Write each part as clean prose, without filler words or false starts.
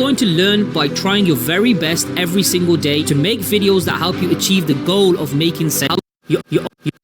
going to learn by trying your very best every single day to make videos that help you achieve the goal of making sales.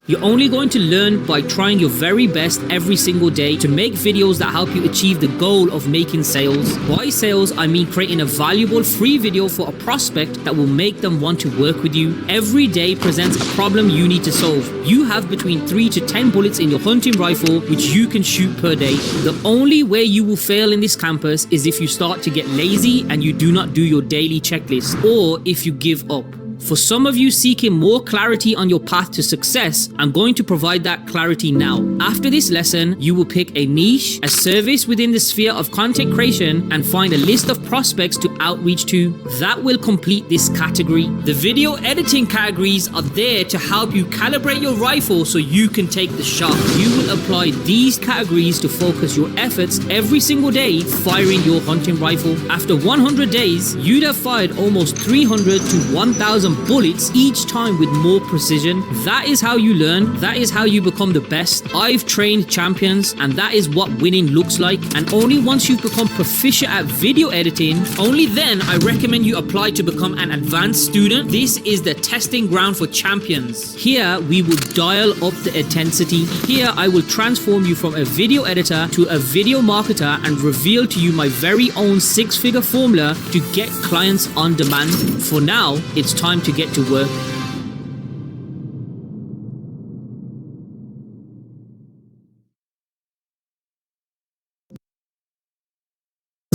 You're only going to learn by trying your very best every single day to make videos that help you achieve the goal of making sales. By sales, I mean creating a valuable free video for a prospect that will make them want to work with you. Every day presents a problem you need to solve. You have between 3 to 10 bullets in your hunting rifle which you can shoot per day. The only way you will fail in this campus is if you start to get lazy and you do not do your daily checklist, or if you give up. For some of you seeking more clarity on your path to success, I'm going to provide that clarity now. After this lesson, you will pick a niche, a service within the sphere of content creation, and find a list of prospects to outreach to. That will complete this category. The video editing categories are there to help you calibrate your rifle so you can take the shot. You will apply these categories to focus your efforts every single day firing your hunting rifle. After 100 days, you'd have fired almost 300 to 1,000 bullets each time with more precision. That is how you learn. That is how you become the best. I've trained champions, and that is what winning looks like. And only once you've become proficient at video editing, only then I recommend you apply to become an advanced student. This is the testing ground for champions. Here we will dial up the intensity. Here I will transform you from a video editor to a video marketer and reveal to you my very own 6-figure formula to get clients on demand. For now, it's time to get to work.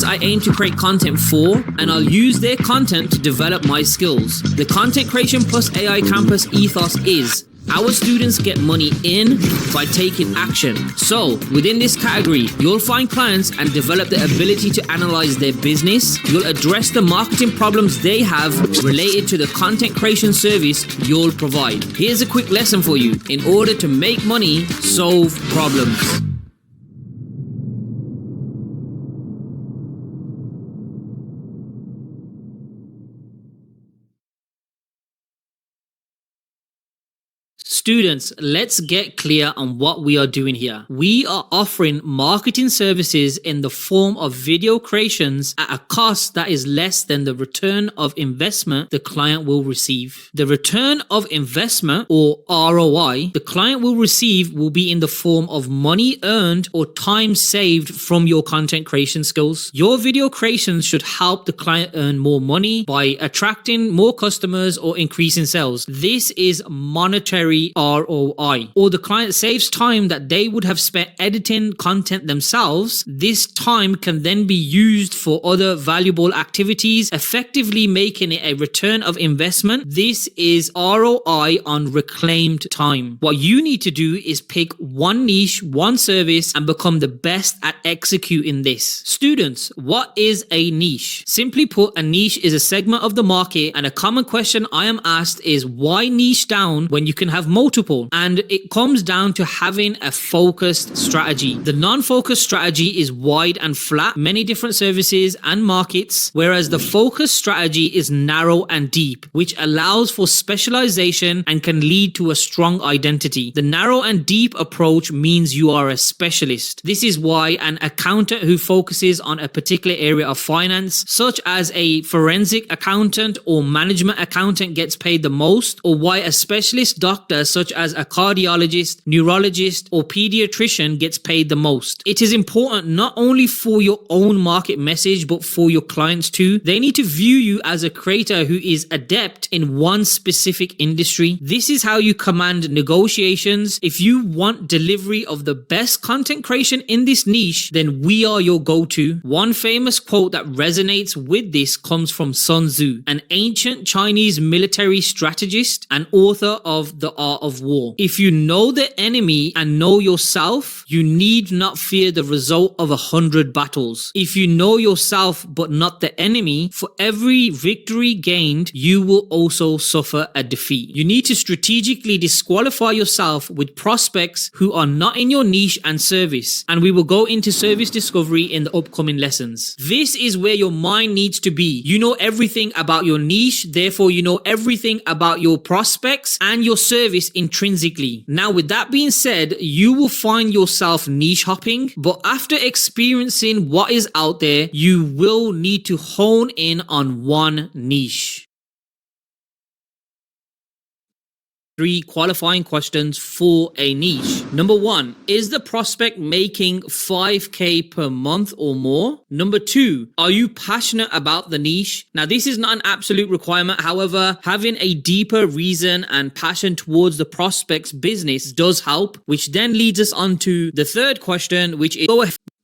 I aim to create content for, and I'll use their content to develop my skills. The Content Creation Plus AI Campus ethos is: our students get money in by taking action. So, within this category, you'll find clients and develop the ability to analyze their business. You'll address the marketing problems they have related to the content creation service you'll provide. Here's a quick lesson for you. In order to make money, solve problems. Students, let's get clear on what we are doing here. We are offering marketing services in the form of video creations at a cost that is less than the return of investment the client will receive. The return of investment, or ROI, the client will receive will be in the form of money earned or time saved from your content creation skills. Your video creations should help the client earn more money by attracting more customers or increasing sales. This is monetary ROI. Or the client saves time that they would have spent editing content themselves. This time can then be used for other valuable activities, effectively making it a return of investment. This is ROI on reclaimed time. What you need to do is pick one niche, one service, and become the best at executing this. Students, what is a niche? Simply put, a niche is a segment of the market, and a common question I am asked is, why niche down when you can have multiple? And it comes down to having a focused strategy. The non-focused strategy is wide and flat, many different services and markets, whereas the focused strategy is narrow and deep, which allows for specialization and can lead to a strong identity. The narrow and deep approach means you are a specialist. This is why an accountant who focuses on a particular area of finance, such as a forensic accountant or management accountant, gets paid the most, or why a specialist doctor such as a cardiologist, neurologist, or pediatrician gets paid the most. It is important not only for your own market message, but for your clients too. They need to view you as a creator who is adept in one specific industry. This is how you command negotiations. If you want delivery of the best content creation in this niche, then we are your go-to. One famous quote that resonates with this comes from Sun Tzu, an ancient Chinese military strategist and author of The Art of War. If you know the enemy and know yourself, you need not fear the result of 100 battles. If you know yourself but not the enemy, for every victory gained, you will also suffer a defeat. You need to strategically disqualify yourself with prospects who are not in your niche and service. And we will go into service discovery in the upcoming lessons. This is where your mind needs to be. You know everything about your niche, therefore you know everything about your prospects and your service intrinsically. Now, with that being said, you will find yourself niche hopping, but after experiencing what is out there, you will need to hone in on one niche. 3 qualifying questions for a niche. Number 1, is the prospect making 5K per month or more? Number 2, are you passionate about the niche? Now, this is not an absolute requirement. However, having a deeper reason and passion towards the prospect's business does help, which then leads us on to the third question, which is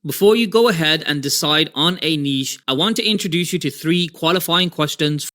before you go ahead and decide on a niche, I want to introduce you to 3 qualifying questions.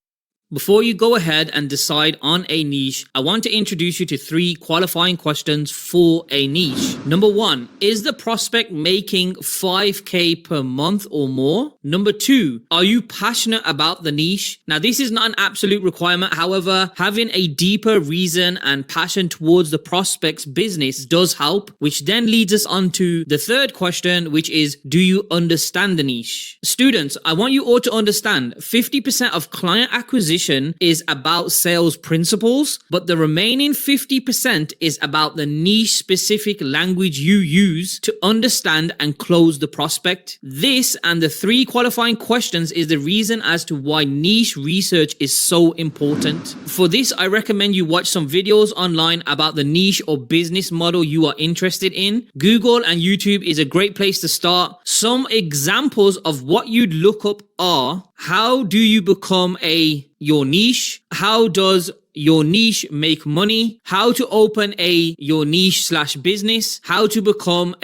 Before you go ahead and decide on a niche, I want to introduce you to 3 qualifying questions for a niche. Number 1, is the prospect making 5K per month or more? Number 2, are you passionate about the niche? Now, this is not an absolute requirement. However, having a deeper reason and passion towards the prospect's business does help, which then leads us on to the third question, which is, do you understand the niche? Students, I want you all to understand 50% of client acquisition is about sales principles, but the remaining 50% is about the niche specific language you use to understand and close the prospect. This and the 3 qualifying questions is the reason as to why niche research is so important. For this, I recommend you watch some videos online about the niche or business model you are interested in. Google and YouTube is a great place to start. Some examples of what you'd look up are: how do you become your niche? How does your niche make money? How to open your niche / business? How to become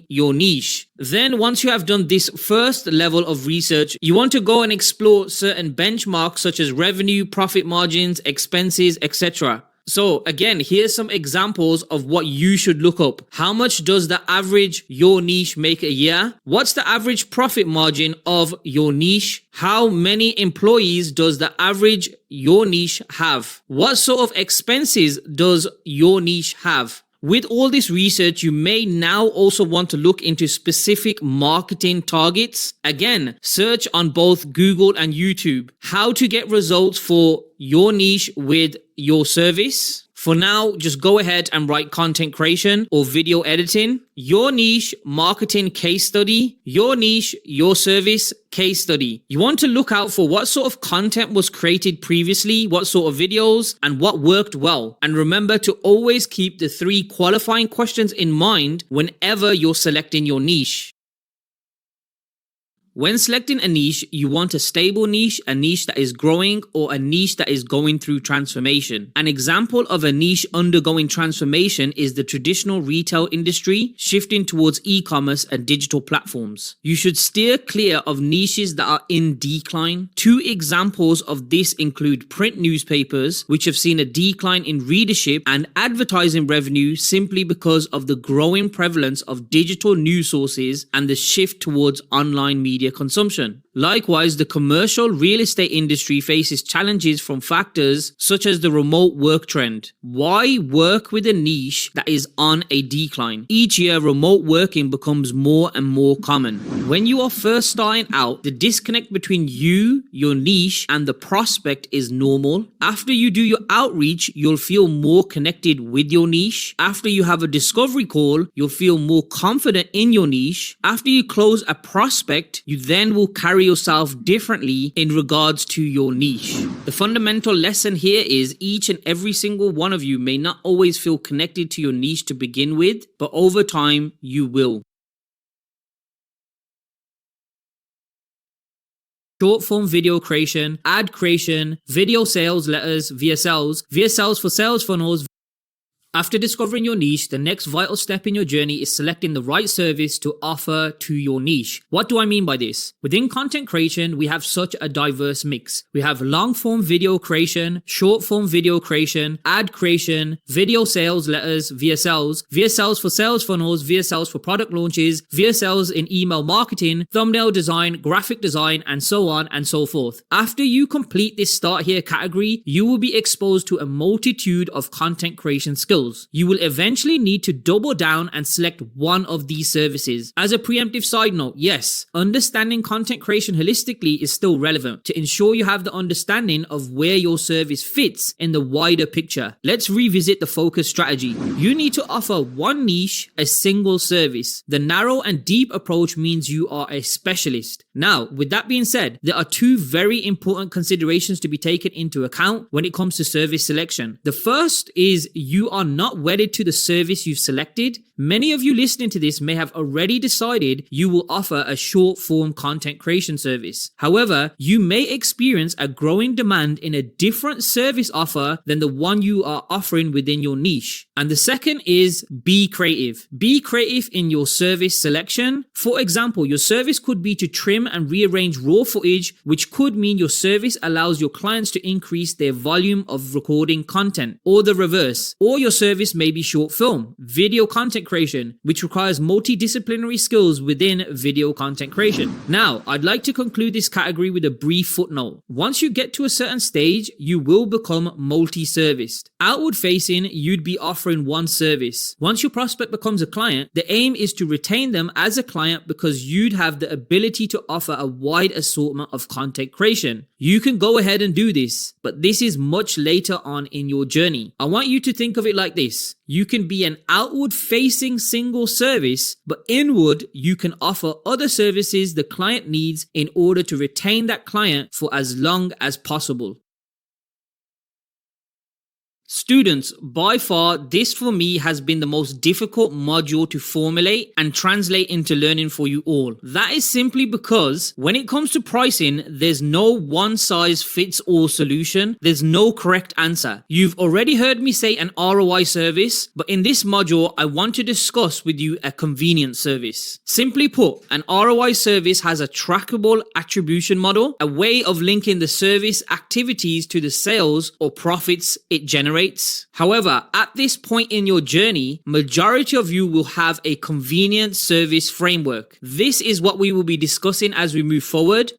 your niche? Then once you have done this first level of research, you want to go and explore certain benchmarks such as revenue, profit margins, expenses, etc. So again, here's some examples of what you should look up. How much does the average your niche make a year? What's the average profit margin of your niche? How many employees does the average your niche have? What sort of expenses does your niche have? With all this research, you may now also want to look into specific marketing targets. Again, search on both Google and YouTube how to get results for your niche with your service. For now, just go ahead and write content creation or video editing, your niche marketing case study, your niche, your service case study. You want to look out for what sort of content was created previously, what sort of videos, and what worked well. And remember to always keep the 3 qualifying questions in mind whenever you're selecting your niche. When selecting a niche, you want a stable niche, a niche that is growing, or a niche that is going through transformation. An example of a niche undergoing transformation is the traditional retail industry shifting towards e-commerce and digital platforms. You should steer clear of niches that are in decline. 2 examples of this include print newspapers, which have seen a decline in readership and advertising revenue simply because of the growing prevalence of digital news sources and the shift towards online media consumption. Likewise, the commercial real estate industry faces challenges from factors such as the remote work trend. Why work with a niche that is on a decline? Each year, remote working becomes more and more common. When you are first starting out, the disconnect between you, your niche, and the prospect is normal. After you do your outreach, you'll feel more connected with your niche. After you have a discovery call, you'll feel more confident in your niche. After you close a prospect, you then will carry yourself differently in regards to your niche. The fundamental lesson here is each and every single one of you may not always feel connected to your niche to begin with, but over time you will. Short form video creation, ad creation, video sales letters, VSLs for sales funnels. After discovering your niche, the next vital step in your journey is selecting the right service to offer to your niche. What do I mean by this? Within content creation, we have such a diverse mix. We have long form video creation, short form video creation, ad creation, video sales letters, VSLs for sales funnels, VSLs for product launches, VSLs in email marketing, thumbnail design, graphic design, and so on and so forth. After you complete this start here category, you will be exposed to a multitude of content creation skills. skills. You will eventually need to double down and select one of these services. As a preemptive side note, yes, understanding content creation holistically is still relevant to ensure you have the understanding of where your service fits in the wider picture. Let's revisit the focus strategy. You need to offer one niche, a single service. The narrow and deep approach means you are a specialist. Now, with that being said, there are two very important considerations to be taken into account when it comes to service selection. The first is you are not wedded to the service you've selected. Many of you listening to this may have already decided you will offer a short form content creation service. However, you may experience a growing demand in a different service offer than the one you are offering within your niche. And the second is be creative. Be creative in your service selection. For example, your service could be to trim and rearrange raw footage, which could mean your service allows your clients to increase their volume of recording content, or the reverse. Or your service may be short film, video content creation, which requires multidisciplinary skills within video content creation. Now, I'd like to conclude this category with a brief footnote. Once you get to a certain stage, you will become multi-serviced. Outward facing, you'd be offering one service. Once your prospect becomes a client, the aim is to retain them as a client because you'd have the ability to offer a wide assortment of content creation. You can go ahead and do this, but this is much later on in your journey. I want you to think of it like this. You can be an outward facing single service, but inward you can offer other services the client needs in order to retain that client for as long as possible. Students, by far, this for me has been the most difficult module to formulate and translate into learning for you all. That is simply because when it comes to pricing, there's no one size fits all solution. There's no correct answer. You've already heard me say an ROI service, but in this module, I want to discuss with you a convenience service. Simply put, an ROI service has a trackable attribution model, a way of linking the service activities to the sales or profits it generates. However, at this point in your journey, majority of you will have a convenient service framework. This is what we will be discussing as we move forward.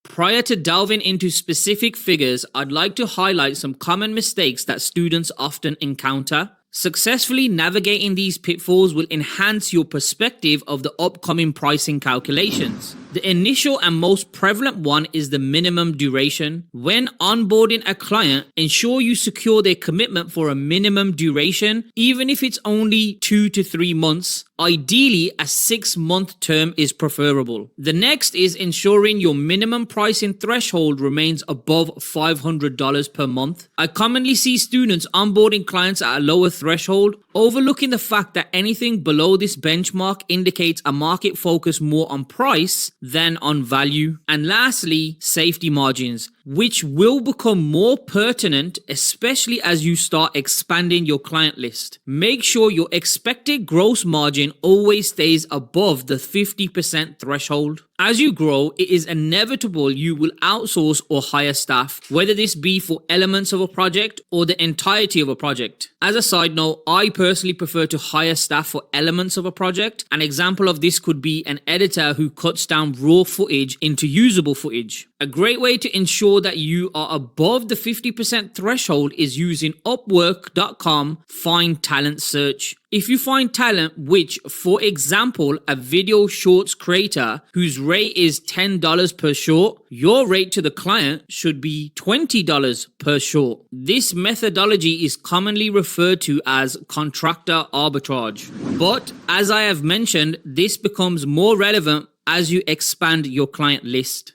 Prior to delving into specific figures, I'd like to highlight some common mistakes that students often encounter. Successfully navigating these pitfalls will enhance your perspective of the upcoming pricing calculations. The initial and most prevalent one is the minimum duration. When onboarding a client, ensure you secure their commitment for a minimum duration, even if it's only 2 to 3 months. Ideally, a 6-month term is preferable. The next is ensuring your minimum pricing threshold remains above $500 per month. I commonly see students onboarding clients at a lower threshold, overlooking the fact that anything below this benchmark indicates a market focus more on price than on value. And lastly, safety margins, which will become more pertinent, especially as you start expanding your client list. Make sure your expected gross margin always stays above the 50% threshold. As you grow, it is inevitable you will outsource or hire staff, whether this be for elements of a project or the entirety of a project. As a side note, I personally prefer to hire staff for elements of a project. An example of this could be an editor who cuts down raw footage into usable footage. A great way to ensure that you are above the 50% threshold is using Upwork.com Find Talent Search. If you find talent which, for example, a video shorts creator whose rate is $10 per short, your rate to the client should be $20 per short. This methodology is commonly referred to as contractor arbitrage. But as I have mentioned, this becomes more relevant as you expand your client list.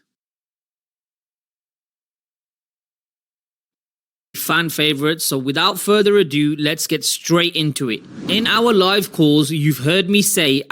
Fan favorites, so without further ado, let's get straight into it. In our live calls, you've heard me say,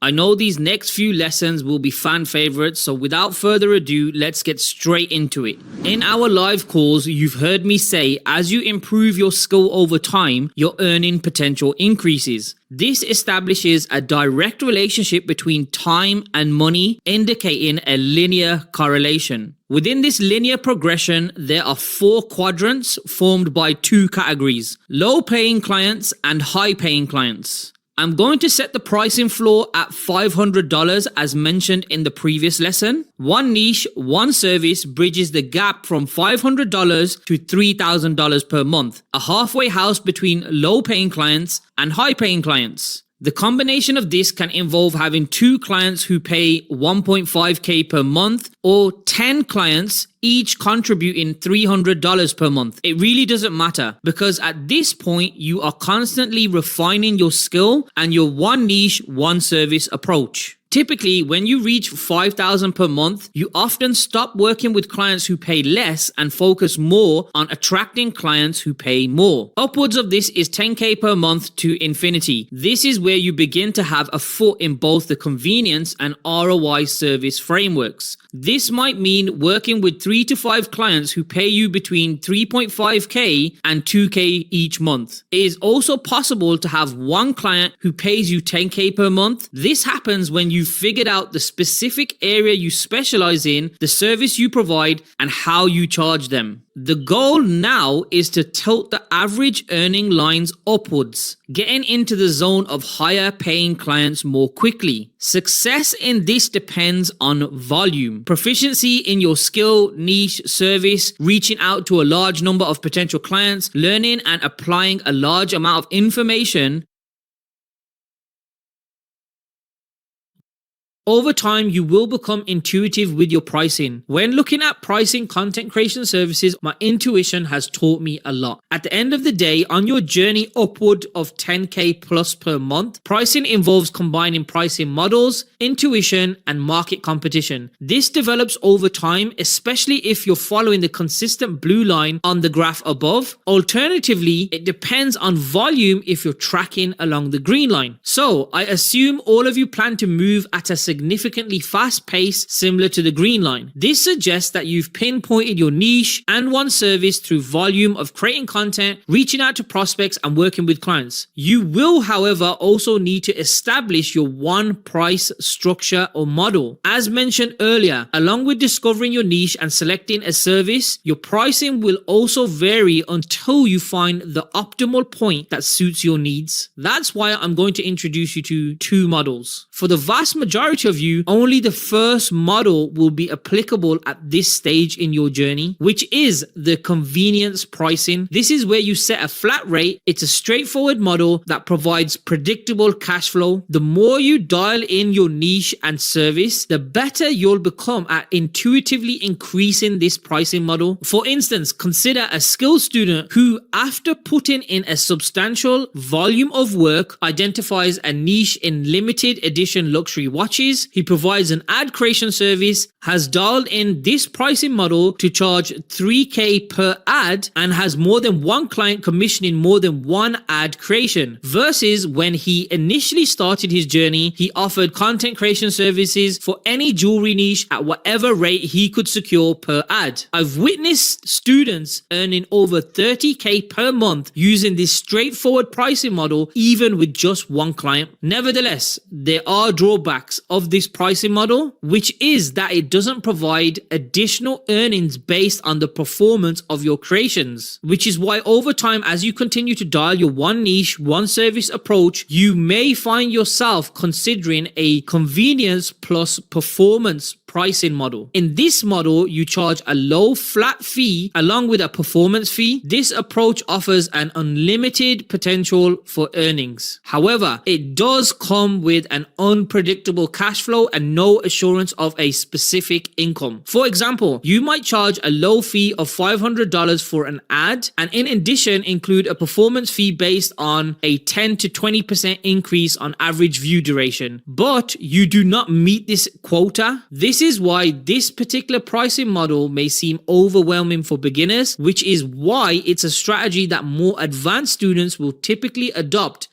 I know these next few lessons will be fan favorites, so without further ado, let's get straight into it. In our live calls, you've heard me say, as you improve your skill over time, your earning potential increases. This establishes a direct relationship between time and money, indicating a linear correlation. Within this linear progression, there are 4 quadrants formed by 2 categories: low-paying clients and high-paying clients. I'm going to set the pricing floor at $500 as mentioned in the previous lesson. One niche, one service bridges the gap from $500 to $3,000 per month, a halfway house between low-paying clients and high-paying clients. The combination of this can involve having 2 clients who pay $1.5K per month or 10 clients each contributing $300 per month. It really doesn't matter because at this point you are constantly refining your skill and your one niche, one service approach. Typically, when you reach $5,000 per month, you often stop working with clients who pay less and focus more on attracting clients who pay more. Upwards of this is $10K per month to infinity. This is where you begin to have a foot in both the convenience and ROI service frameworks. This might mean working with 3 to 5 clients who pay you between $3.5K and $2K each month. It is also possible to have one client who pays you $10K per month. This happens when you figured out the specific area you specialize in, the service you provide, and how you charge them. The goal now is to tilt the average earning lines upwards, getting into the zone of higher paying clients more quickly. Success in this depends on volume, proficiency in your skill, niche, service, reaching out to a large number of potential clients, learning and applying a large amount of information. Over time, you will become intuitive with your pricing. When looking at pricing content creation services, my intuition has taught me a lot. At the end of the day, on your journey upward of 10K plus per month, pricing involves combining pricing models, intuition, and market competition. This develops over time, especially if you're following the consistent blue line on the graph above. Alternatively, it depends on volume if you're tracking along the green line. So, I assume all of you plan to move at a significantly fast pace similar to the green line. This suggests that you've pinpointed your niche and one service through volume of creating content, reaching out to prospects, and working with clients. You will, however, also need to establish your one price structure or model. As mentioned earlier, along with discovering your niche and selecting a service, your pricing will also vary until you find the optimal point that suits your needs. That's why I'm going to introduce you to 2 models. For the vast majority of you, only the first model will be applicable at this stage in your journey, which is the convenience pricing. This is where you set a flat rate. It's a straightforward model that provides predictable cash flow. The more you dial in your niche and service, the better you'll become at intuitively increasing this pricing model. For instance, consider a skilled student who, after putting in a substantial volume of work, identifies a niche in limited edition luxury watches. He provides an ad creation service, has dialed in this pricing model to charge $3K per ad, and has more than one client commissioning more than one ad creation. Versus when he initially started his journey, he offered content creation services for any jewelry niche at whatever rate he could secure per ad. I've witnessed students earning over $30K per month using this straightforward pricing model, even with just one client. Nevertheless, there are drawbacks of this pricing model, which is that it doesn't provide additional earnings based on the performance of your creations, which is why over time, as you continue to dial your one niche, one service approach, you may find yourself considering a convenience plus performance pricing model. In this model, you charge a low flat fee along with a performance fee. This approach offers an unlimited potential for earnings. However, it does come with an unpredictable cash flow and no assurance of a specific income. For example, you might charge a low fee of $500 for an ad and in addition include a performance fee based on a 10 to 20% increase on average view duration. But you do not meet this quota. This is why this particular pricing model may seem overwhelming for beginners, which is why it's a strategy that more advanced students will typically adopt.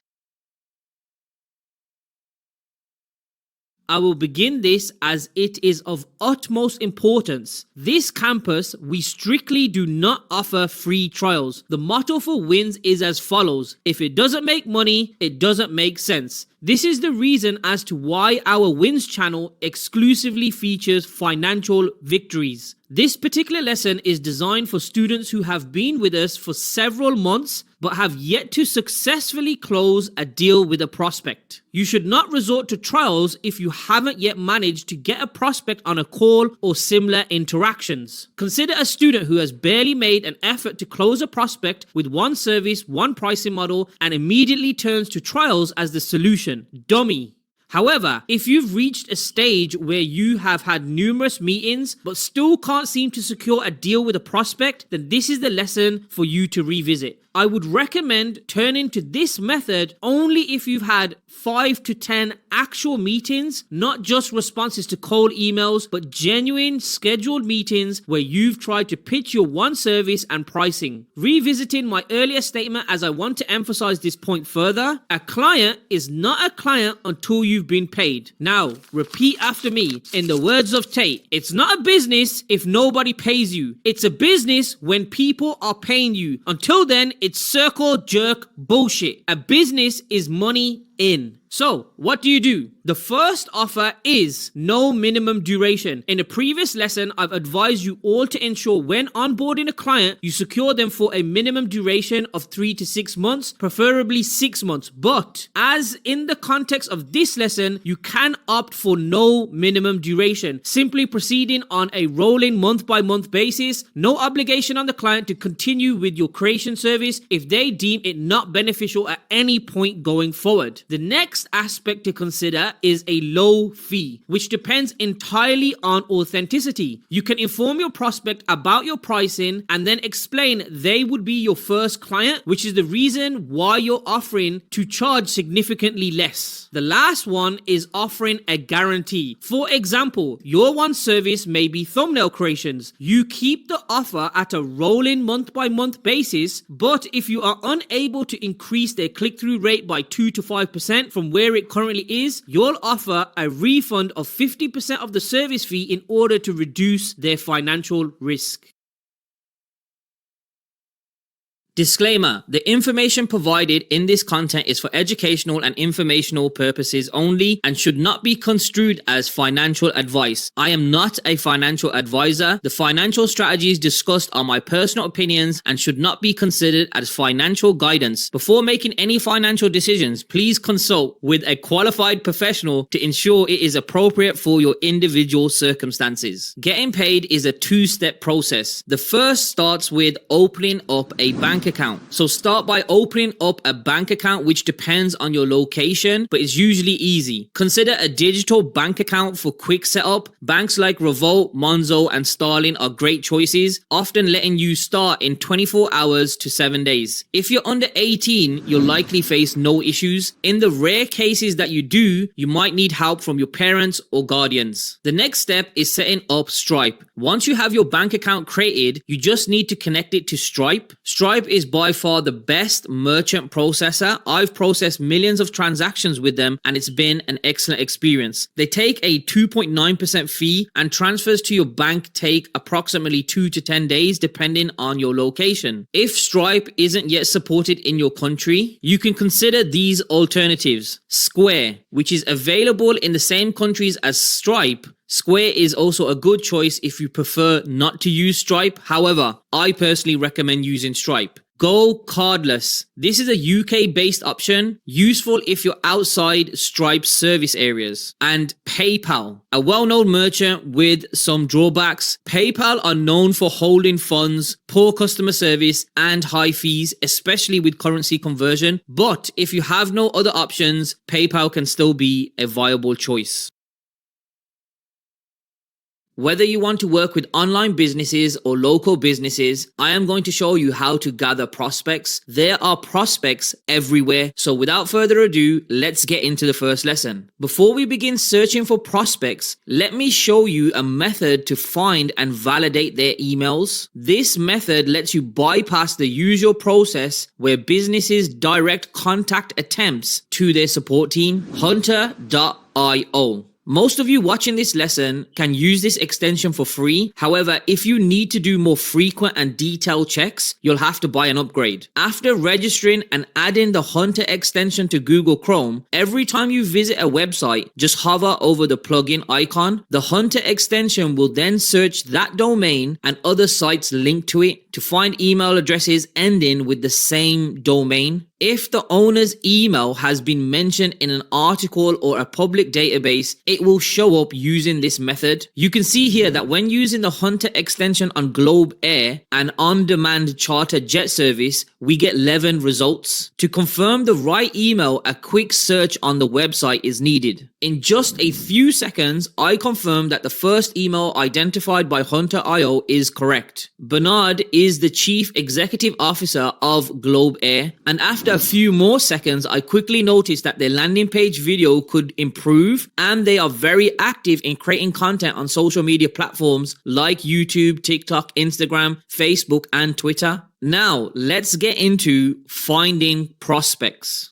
I will begin this as it is of utmost importance. This campus, we strictly do not offer free trials. The motto for wins is as follows: if it doesn't make money, it doesn't make sense. This is the reason as to why our wins channel exclusively features financial victories. This particular lesson is designed for students who have been with us for several months but have yet to successfully close a deal with a prospect. You should not resort to trials if you haven't yet managed to get a prospect on a call or similar interactions. Consider a student who has barely made an effort to close a prospect with one service, one pricing model, and immediately turns to trials as the solution. Dummy. However, if you've reached a stage where you have had numerous meetings but still can't seem to secure a deal with a prospect, then this is the lesson for you to revisit. I would recommend turning to this method only if you've had 5 to 10 actual meetings, not just responses to cold emails, but genuine scheduled meetings where you've tried to pitch your one service and pricing. Revisiting my earlier statement, as I want to emphasize this point further, a client is not a client until you've been paid. Now, repeat after me. In the words of Tate, it's not a business if nobody pays you. It's a business when people are paying you. Until then, it's circle jerk bullshit. A business is money in. So, what do? The first offer is no minimum duration. In a previous lesson, I've advised you all to ensure when onboarding a client, you secure them for a minimum duration of 3 to 6 months, preferably 6 months. But, as in the context of this lesson, you can opt for no minimum duration, simply proceeding on a rolling month-by-month basis, no obligation on the client to continue with your creation service if they deem it not beneficial at any point going forward. The next aspect to consider is a low fee, which depends entirely on authenticity. You can inform your prospect about your pricing and then explain they would be your first client, which is the reason why you're offering to charge significantly less. The last one is offering a guarantee. For example, your one service may be thumbnail creations. You keep the offer at a rolling month-by-month basis, but if you are unable to increase their click-through rate by 2 to 5% from where it currently is, you'll offer a refund of 50% of the service fee in order to reduce their financial risk. Disclaimer: the information provided in this content is for educational and informational purposes only and should not be construed as financial advice. I am not a financial advisor. The financial strategies discussed are my personal opinions and should not be considered as financial guidance. Before making any financial decisions, please consult with a qualified professional to ensure it is appropriate for your individual circumstances. Getting paid is a two-step process. The first starts with opening up a bank account. So start by opening up a bank account, which depends on your location, but is usually easy. Consider a digital bank account for quick setup. Banks like Revolt, Monzo, and Starling are great choices, often letting you start in 24 hours to 7 days. If you're under 18, you'll likely face no issues. In the rare cases that you do, you might need help from your parents or guardians. The next step is setting up Stripe. Once you have your bank account created, you just need to connect it to Stripe. Stripe is by far the best merchant processor. I've processed millions of transactions with them and it's been an excellent experience. They take a 2.9% fee and transfers to your bank take approximately 2 to 10 days depending on your location. If Stripe isn't yet supported in your country, you can consider these alternatives. Square, which is available in the same countries as Stripe. Square is also a good choice if you prefer not to use Stripe. However, I personally recommend using Stripe. Go cardless. This is a UK-based option, useful if you're outside Stripe's service areas. And PayPal, a well-known merchant with some drawbacks. PayPal are known for holding funds, poor customer service, and high fees, especially with currency conversion. But if you have no other options, PayPal can still be a viable choice. Whether you want to work with online businesses or local businesses, I am going to show you how to gather prospects. There are prospects everywhere. So without further ado, let's get into the first lesson. Before we begin searching for prospects, let me show you a method to find and validate their emails. This method lets you bypass the usual process where businesses direct contact attempts to their support team, hunter.io. Most of you watching this lesson can use this extension for free. However, if you need to do more frequent and detailed checks, you'll have to buy an upgrade. After registering and adding the Hunter extension to Google Chrome, every time you visit a website, just hover over the plugin icon. The Hunter extension will then search that domain and other sites linked to it to find email addresses ending with the same domain. If the owner's email has been mentioned in an article or a public database, it will show up using this method. You can see here that when using the Hunter extension on Globe Air, an on-demand charter jet service, we get 11 results. To confirm the right email, a quick search on the website is needed. In just a few seconds, I confirm that the first email identified by Hunter.io is correct. Bernard is the Chief Executive Officer of Globe Air, and after a few more seconds, I quickly noticed that their landing page video could improve, and they are very active in creating content on social media platforms like YouTube, TikTok, Instagram, Facebook, and Twitter. Now, let's get into finding prospects.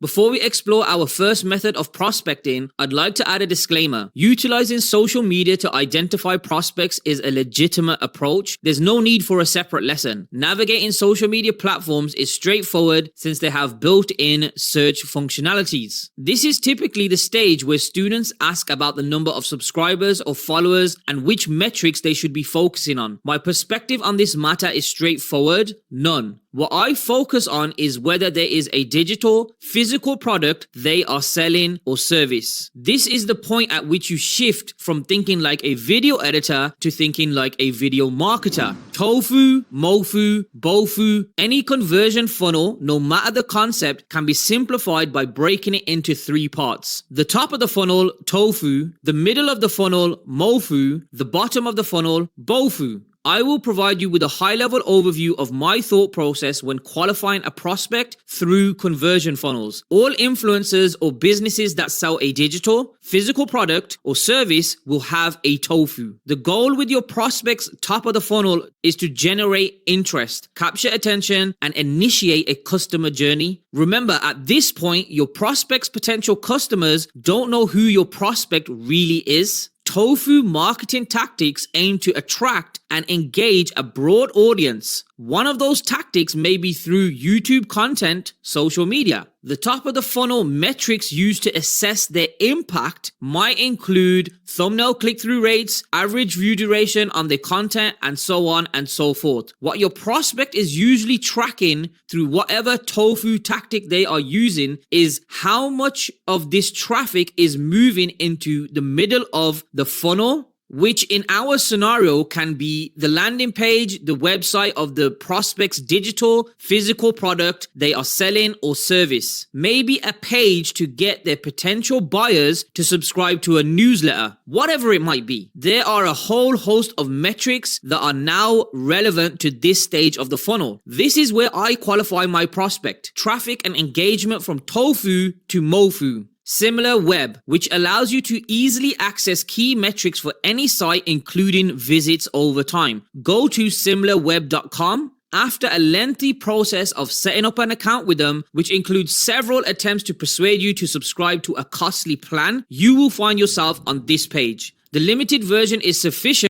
Before we explore our first method of prospecting, I'd like to add a disclaimer. Utilizing social media to identify prospects is a legitimate approach. There's no need for a separate lesson. Navigating social media platforms is straightforward since they have built-in search functionalities. This is typically the stage where students ask about the number of subscribers or followers and which metrics they should be focusing on. My perspective on this matter is straightforward: none. What I focus on is whether there is a digital, physical product they are selling or service. This is the point at which you shift from thinking like a video editor to thinking like a video marketer. Tofu, mofu, bofu, any conversion funnel, no matter the concept, can be simplified by breaking it into 3 parts. The top of the funnel, tofu; the middle of the funnel, mofu; the bottom of the funnel, bofu. I will provide you with a high-level overview of my thought process when qualifying a prospect through conversion funnels. All influencers or businesses that sell a digital, physical product or service will have a tofu. The goal with your prospect's top of the funnel is to generate interest, capture attention, and initiate a customer journey. Remember, at this point, your prospect's potential customers don't know who your prospect really is. Tofu marketing tactics aim to attract and engage a broad audience. One of those tactics may be through YouTube content, social media. The top of the funnel metrics used to assess their impact might include thumbnail click-through rates, average view duration on their content, and so on and so forth. What your prospect is usually tracking through whatever tofu tactic they are using is how much of this traffic is moving into the middle of the funnel, which in our scenario can be the landing page, the website of the prospect's digital, physical product they are selling or service. Maybe a page to get their potential buyers to subscribe to a newsletter, whatever it might be. There are a whole host of metrics that are now relevant to this stage of the funnel. This is where I qualify my prospect: traffic and engagement from tofu to mofu. Similar web, which allows you to easily access key metrics for any site, including visits over time. Go to similarweb.com. After a lengthy process of setting up an account with them, which includes several attempts to persuade you to subscribe to a costly plan, you will find yourself on this page. The limited version is sufficient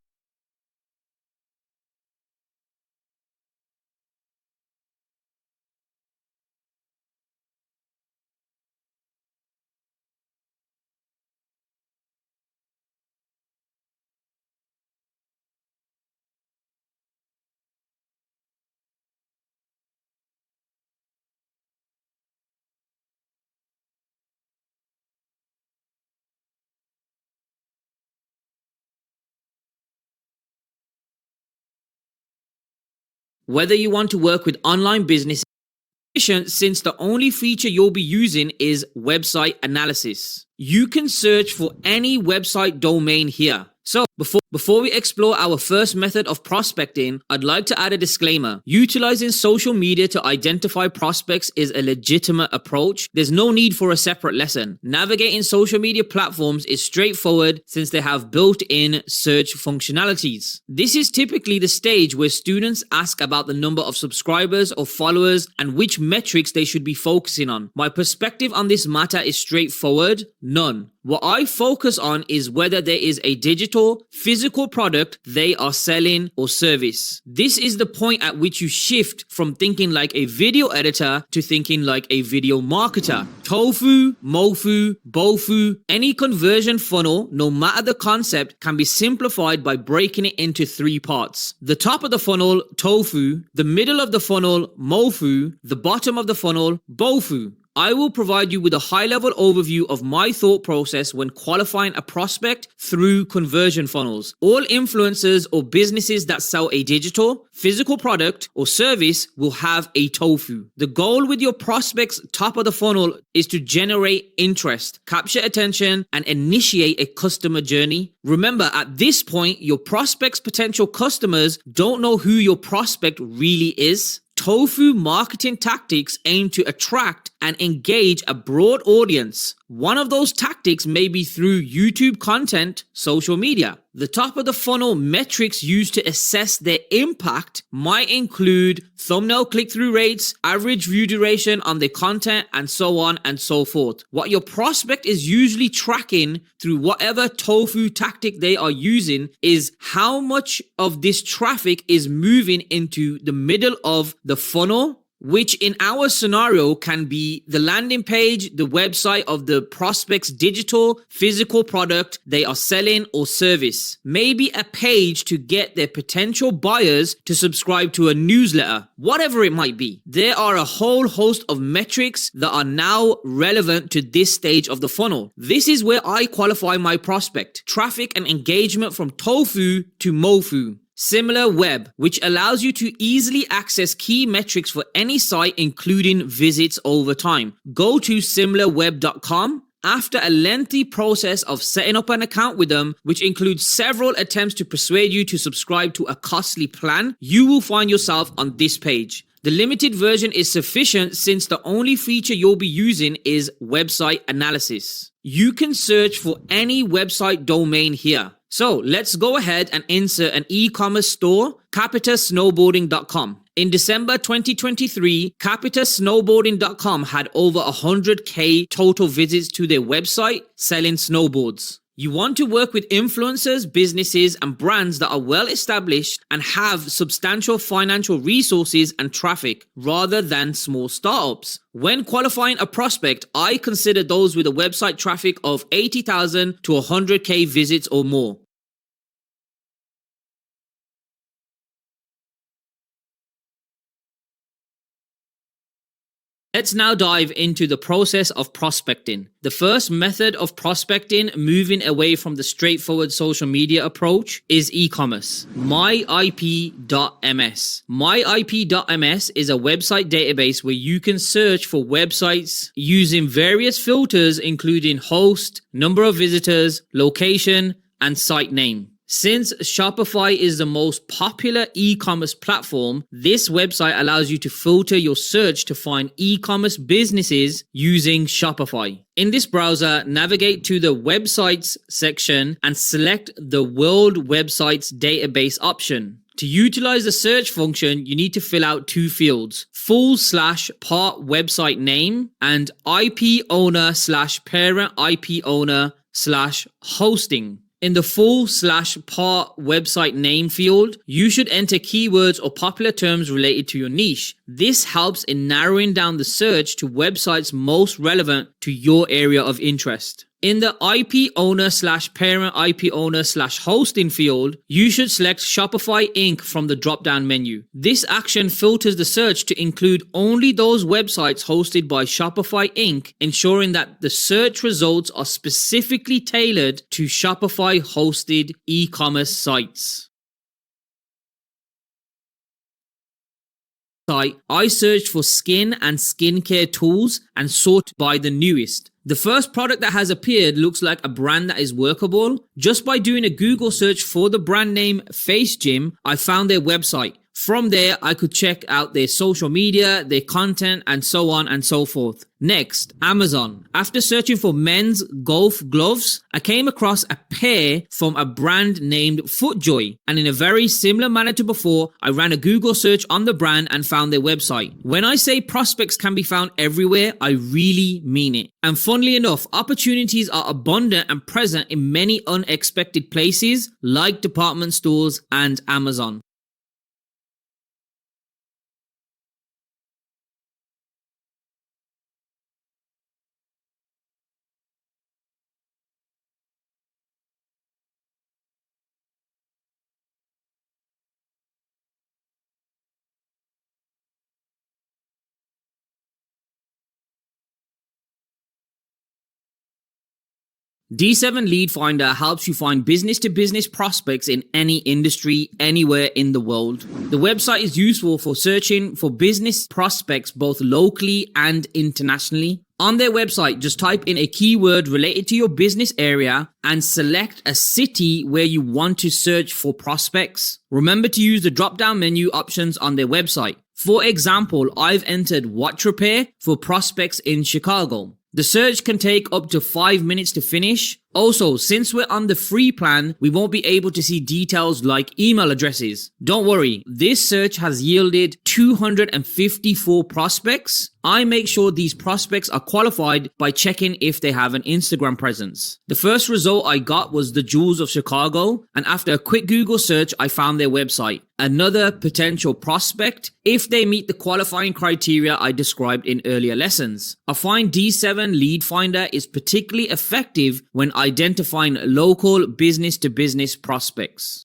Whether you want to work with online businesses, since the only feature you'll be using is website analysis. You can search for any website domain here. So before we explore our first method of prospecting, I'd like to add a disclaimer. Utilizing social media to identify prospects is a legitimate approach. There's no need for a separate lesson. Navigating social media platforms is straightforward since they have built-in search functionalities. This is typically the stage where students ask about the number of subscribers or followers and which metrics they should be focusing on. My perspective on this matter is straightforward: none. What I focus on is whether there is a digital, physical product they are selling or service. This is the point at which you shift from thinking like a video editor to thinking like a video marketer. Tofu, mofu, bofu, any conversion funnel, no matter the concept, can be simplified by breaking it into three parts. The top of the funnel, tofu; the middle of the funnel, mofu; the bottom of the funnel, bofu. I will provide you with a high-level overview of my thought process when qualifying a prospect through conversion funnels. All influencers or businesses that sell a digital, physical product or service will have a tofu. The goal with your prospect's top of the funnel is to generate interest, capture attention, and initiate a customer journey. Remember, at this point, your prospect's potential customers don't know who your prospect really is. Tofu marketing tactics aim to attract and engage a broad audience. One of those tactics may be through YouTube content, social media. The top of the funnel metrics used to assess their impact might include thumbnail click-through rates, average view duration on their content, and so on and so forth. What your prospect is usually tracking through whatever tofu tactic they are using is how much of this traffic is moving into the middle of the funnel, which in our scenario can be the landing page, the website of the prospect's digital, physical product they are selling or service. Maybe a page to get their potential buyers to subscribe to a newsletter, whatever it might be. There are a whole host of metrics that are now relevant to this stage of the funnel. This is where I qualify my prospect: traffic and engagement from tofu to mofu. Similar web, which allows you to easily access key metrics for any site, including visits over time. Go to similarweb.com. After a lengthy process of setting up an account with them, which includes several attempts to persuade you to subscribe to a costly plan, you will find yourself on this page. The limited version is sufficient since the only feature you'll be using is website analysis. You can search for any website domain here. So let's go ahead and insert an e-commerce store, capitasnowboarding.com. In December 2023, capitasnowboarding.com had over 100K total visits to their website selling snowboards. You want to work with influencers, businesses, and brands that are well established and have substantial financial resources and traffic, rather than small startups. When qualifying a prospect, I consider those with a website traffic of 80,000 to 100K visits or more. Let's now dive into the process of prospecting. The first method of prospecting, moving away from the straightforward social media approach, is e-commerce. myip.ms. myip.ms is a website database where you can search for websites using various filters including host, number of visitors, location, and site name. Since Shopify is the most popular e-commerce platform, this website allows you to filter your search to find e-commerce businesses using Shopify. In this browser, navigate to the websites section and select the World Websites Database option. To utilize the search function, you need to fill out two fields: full/part website name and IP owner/parent IP owner/hosting. In the full/part website name field, you should enter keywords or popular terms related to your niche. This helps in narrowing down the search to websites most relevant to your area of interest. In the IP owner/parent IP owner/hosting field, you should select Shopify Inc. from the drop-down menu. This action filters the search to include only those websites hosted by Shopify Inc., ensuring that the search results are specifically tailored to Shopify-hosted e-commerce sites. I searched for skin and skincare tools and sort by the newest. The first product that has appeared looks like a brand that is workable. Just by doing a Google search for the brand name Face Gym, I found their website. From there, I could check out their social media, their content, and so on and so forth. Next, Amazon. After searching for men's golf gloves, I came across a pair from a brand named FootJoy. And in a very similar manner to before, I ran a Google search on the brand and found their website. When I say prospects can be found everywhere, I really mean it. And funnily enough, opportunities are abundant and present in many unexpected places like department stores and Amazon. D7 Lead Finder helps you find business-to-business prospects in any industry, anywhere in the world. The website is useful for searching for business prospects both locally and internationally. On their website, just type in a keyword related to your business area and select a city where you want to search for prospects. Remember to use the drop-down menu options on their website. For example, I've entered watch repair for prospects in Chicago. The search can take up to 5 minutes to finish. Also, since we're on the free plan, we won't be able to see details like email addresses. Don't worry, this search has yielded 254 prospects. I make sure these prospects are qualified by checking if they have an Instagram presence. The first result I got was the Jewels of Chicago, and after a quick Google search, I found their website. Another potential prospect if they meet the qualifying criteria I described in earlier lessons. I find D7 Lead Finder is particularly effective when identifying local business-to-business prospects.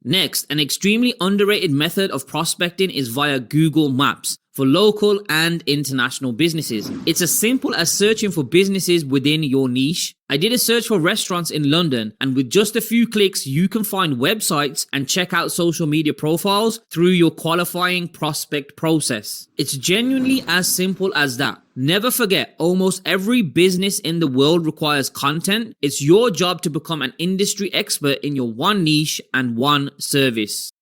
Next, an extremely underrated method of prospecting is via Google Maps for local and international businesses. It's as simple as searching for businesses within your niche. I did a search for restaurants in London, and with just a few clicks, you can find websites and check out social media profiles through your qualifying prospect process. It's genuinely as simple as that. Never forget, almost every business in the world requires content. It's your job to become an industry expert in your one niche and one service.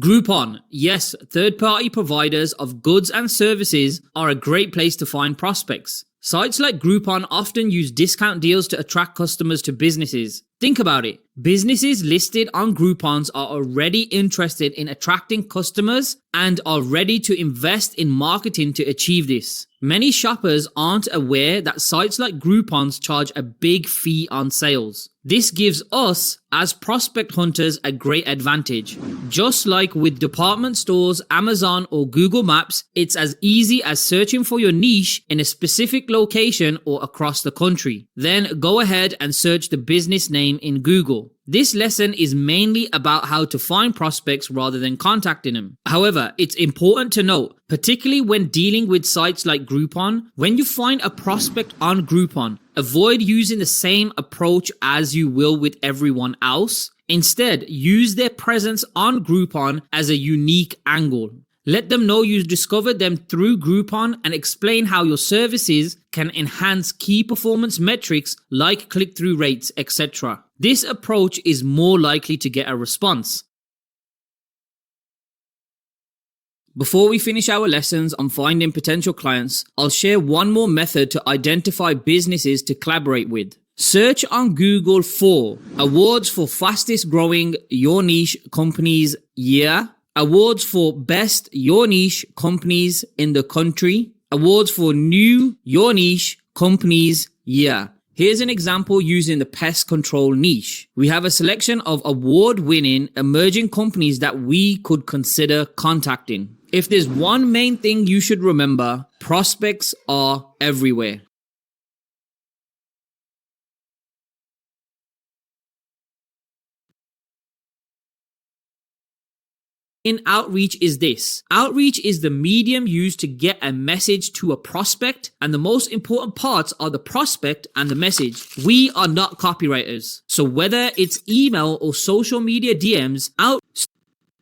Groupon. Yes, third-party providers of goods and services are a great place to find prospects. Sites like Groupon often use discount deals to attract customers to businesses. Think about it. Businesses listed on Groupons are already interested in attracting customers and are ready to invest in marketing to achieve this. Many shoppers aren't aware that sites like Groupons charge a big fee on sales. This gives us, as prospect hunters, a great advantage. Just like with department stores, Amazon, or Google Maps, it's as easy as searching for your niche in a specific location or across the country. Then go ahead and search the business name in Google. This lesson is mainly about how to find prospects rather than contacting them. However, it's important to note, particularly when dealing with sites like Groupon, when you find a prospect on Groupon, avoid using the same approach as you will with everyone else. Instead, use their presence on Groupon as a unique angle. Let them know you discovered them through Groupon and explain how your services can enhance key performance metrics like click-through rates, etc. This approach is more likely to get a response. Before we finish our lessons on finding potential clients, I'll share one more method to identify businesses to collaborate with. Search on Google for awards for fastest growing your niche companies year, awards for best your niche companies in the country, awards for new your niche companies year. Here's an example using the pest control niche. We have a selection of award-winning emerging companies that we could consider contacting. If there's one main thing you should remember, prospects are everywhere. in outreach is this. Outreach is the medium used to get a message to a prospect, and the most important parts are the prospect and the message. We are not copywriters. So whether it's email or social media DMs,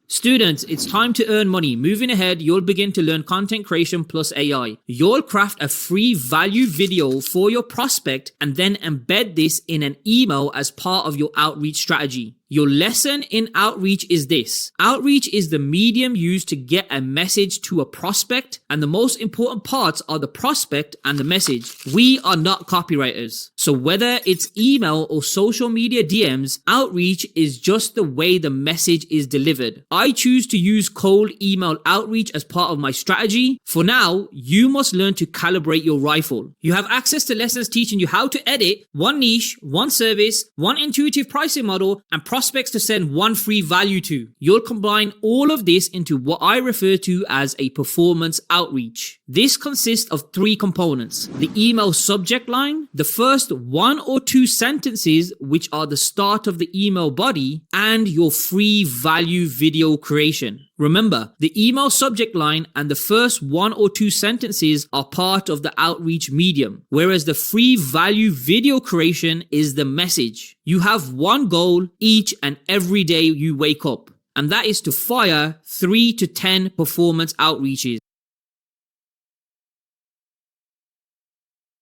Students, it's time to earn money. Moving ahead, you'll begin to learn content creation plus AI. You'll craft a free value video for your prospect and then embed this in an email as part of your outreach strategy. Your lesson in outreach is this. Outreach is the medium used to get a message to a prospect, and the most important parts are the prospect and the message. We are not copywriters. So whether it's email or social media DMs, outreach is just the way the message is delivered. I choose to use cold email outreach as part of my strategy. For now, you must learn to calibrate your rifle. You have access to lessons teaching you how to edit one niche, one service, one intuitive pricing model, and prospects to send one free value to. You'll combine all of this into what I refer to as a performance outreach. This consists of three components: the email subject line, the first 1 or 2 sentences, which are the start of the email body, and your free value video creation. Remember, the email subject line and the first 1 or 2 sentences are part of the outreach medium, whereas the free value video creation is the message. You have one goal each and every day you wake up, and that is to fire 3 to 10 performance outreaches.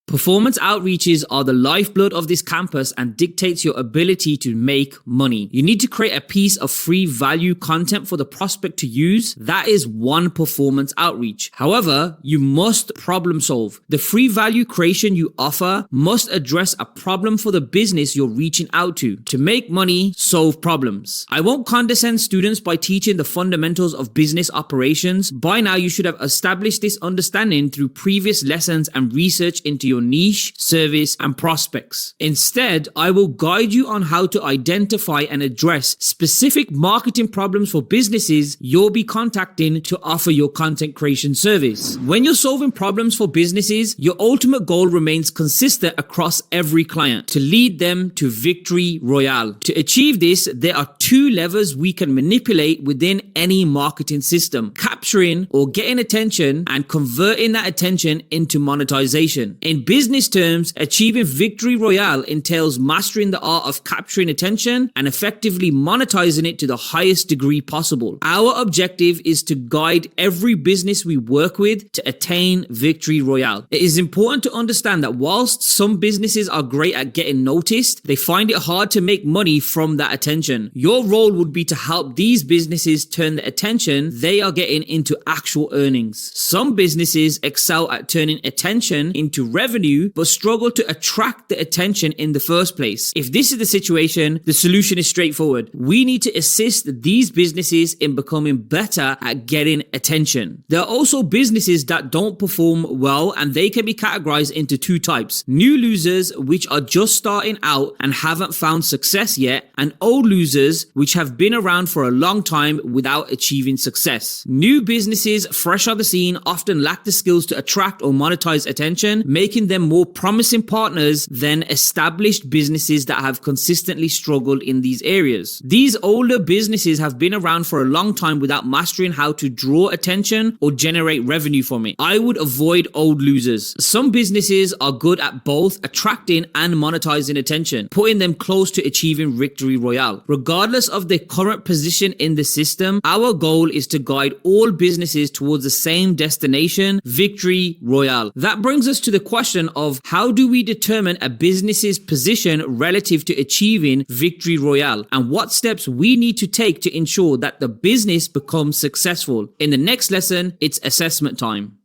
Performance outreaches are the lifeblood of this campus and dictates your ability to make money. You need to create a piece of free value content for the prospect to use. That is one performance outreach. However, you must problem solve. The free value creation you offer must address a problem for the business you're reaching out to. To make money, solve problems. I won't condescend students by teaching the fundamentals of business operations. By now, you should have established this understanding through previous lessons and research into your niche, service, and prospects. Instead, I will guide you on how to identify and address specific marketing problems for businesses you'll be contacting to offer your content creation service. When you're solving problems for businesses, your ultimate goal remains consistent across every client: to lead them to victory royale. To achieve this, there are 2 levers we can manipulate within any marketing system: capturing or getting attention and converting that attention into monetization. In business terms, achieving victory royale entails mastering the art of capturing attention and effectively monetizing it to the highest degree possible. Our objective is to guide every business we work with to attain victory royale. It is important to understand that whilst some businesses are great at getting noticed, they find it hard to make money from that attention. Your role would be to help these businesses turn the attention they are getting into actual earnings. Some businesses excel at turning attention into revenue but struggle to attract the attention in the first place. If this is the situation, the solution is straightforward. We need to assist these businesses in becoming better at getting attention. There are also businesses that don't perform well, and they can be categorized into 2 types: new losers, which are just starting out and haven't found success yet, and old losers, which have been around for a long time without achieving success. New businesses fresh on the scene often lack the skills to attract or monetize attention, making them more promising partners than established businesses that have consistently struggled in these areas. These older businesses have been around for a long time without mastering how to draw attention or generate revenue from it. I would avoid old losers. Some businesses are good at both attracting and monetizing attention, putting them close to achieving victory royale. Regardless of their current position in the system, our goal is to guide all businesses towards the same destination: victory royale. That brings us to the question of how do we determine a business's position relative to achieving victory royale, and what steps we need to take to ensure that the business becomes successful. In the next lesson, it's assessment time.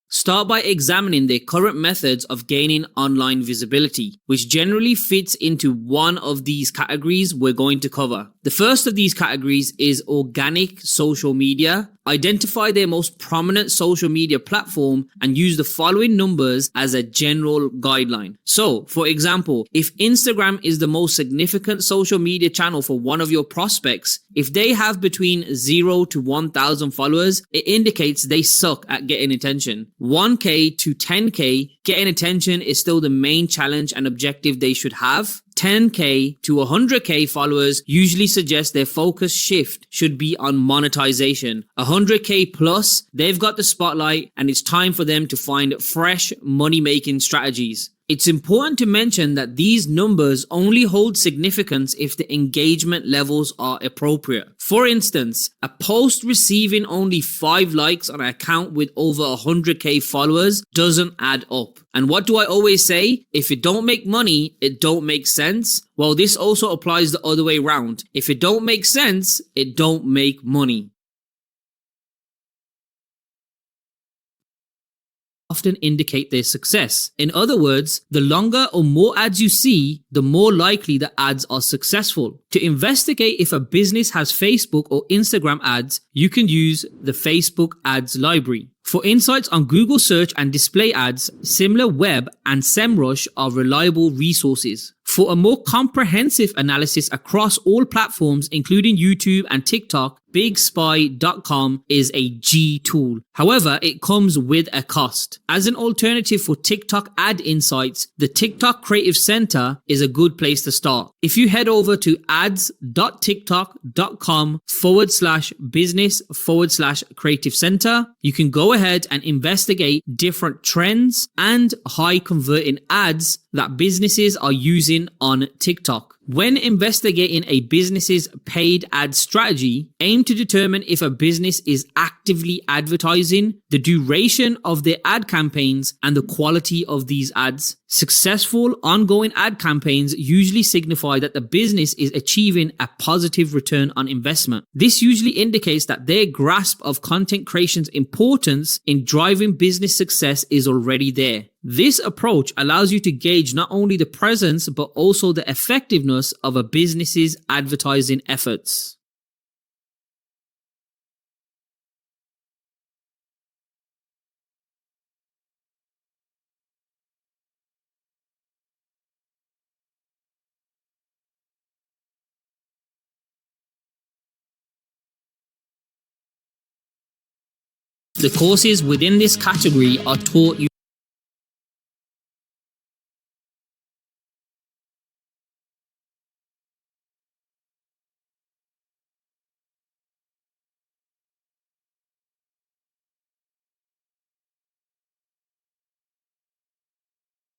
Start by examining their current methods of gaining online visibility, which generally fits into one of these categories we're going to cover. The first of these categories is organic social media. Identify their most prominent social media platform and use the following numbers as a general guideline. So, for example, if Instagram is the most significant social media channel for one of your prospects, if they have between 0 to 1,000 followers, it indicates they suck at getting attention. 1K to 10K, getting attention is still the main challenge and objective they should have. 10K to 100K followers usually suggest their focus shift should be on monetization. 100K plus, they've got the spotlight and it's time for them to find fresh money-making strategies. It's important to mention that these numbers only hold significance if the engagement levels are appropriate. For instance, a post receiving only 5 likes on an account with over 100K followers doesn't add up. And what do I always say? If it don't make money, it don't make sense. Well, this also applies the other way around. If it don't make sense, it don't make money. Often indicate their success. In other words, the longer or more ads you see, the more likely the ads are successful. To investigate if a business has Facebook or Instagram ads, you can use the Facebook Ads Library. For insights on Google search and display ads, SimilarWeb and SEMrush are reliable resources. For a more comprehensive analysis across all platforms, including YouTube and TikTok, BigSpy.com is a G tool. However, it comes with a cost. As an alternative for TikTok ad insights, the TikTok Creative Center is a good place to start. If you head over to ads.tiktok.com/business/creative center, you can go ahead and investigate different trends and high converting ads that businesses are using on TikTok. When investigating a business's paid ad strategy, aim to determine if a business is actively advertising, the duration of their ad campaigns, and the quality of these ads. Successful ongoing ad campaigns usually signify that the business is achieving a positive return on investment. This usually indicates that their grasp of content creation's importance in driving business success is already there. This approach allows you to gauge not only the presence but also the effectiveness of a business's advertising efforts. The courses within this category are taught